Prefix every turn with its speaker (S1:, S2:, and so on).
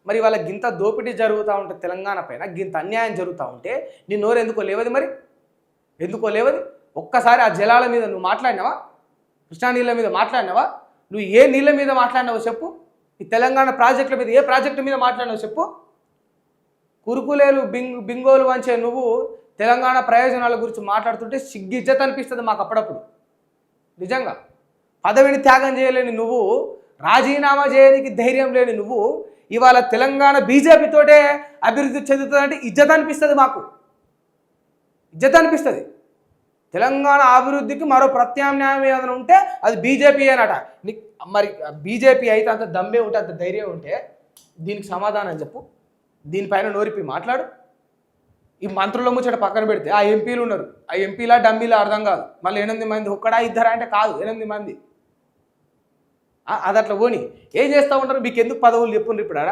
S1: మరి వాళ్ళ గింత దోపిడీ జరుగుతూ ఉంటే తెలంగాణ పైన గింత అన్యాయం జరుగుతూ ఉంటే నీ నోరు ఎందుకో లేవది మరి ఎందుకో లేవది ఒక్కసారి ఆ జలాల మీద నువ్వు మాట్లాడినావా కృష్ణా నీళ్ళ మీద మాట్లాడినావా నువ్వు ఏ నీళ్ళ మీద మాట్లాడినావో చెప్పు ఈ తెలంగాణ ప్రాజెక్టుల మీద ఏ ప్రాజెక్టు మీద మాట్లాడినావో చెప్పు కురుకులేలు బింగోలు వంచే నువ్వు తెలంగాణ ప్రయోజనాల గురించి మాట్లాడుతుంటే సిగ్గిజ్జత్ అనిపిస్తుంది మాకు అప్పుడప్పుడు నిజంగా పదవిని త్యాగం చేయలేని నువ్వు రాజీనామా చేయడానికి ధైర్యం లేని నువ్వు ఇవాళ తెలంగాణ బీజేపీతోటే అభివృద్ధి చెందుతుందంటే ఇజ్జత్ అనిపిస్తుంది మాకు ఇజ్జత్ అనిపిస్తుంది తెలంగాణ అభివృద్ధికి మరో ప్రత్యామ్నాయం ఏదైనా ఉంటే అది బీజేపీ అనట మరి బీజేపీ అయితే అంత దమ్మే ఉంటే అంత ధైర్యం ఉంటే దీనికి సమాధానం చెప్పు దీనిపైన నోరిపి మాట్లాడు ఈ మంత్రుల ముచ్చట పక్కన పెడితే ఆ ఎంపీలు ఉన్నారు ఆ ఎంపీలా డమ్మీలా అర్థం కాదు మళ్ళీ 8 మంది ఒక్కడా ఇద్దరా అంటే కాదు 8 మంది అది అట్లా పోని ఏం చేస్తూ ఉంటారు మీకు ఎందుకు పదవులు చెప్పుండ్రు ఇప్పుడు ఆడ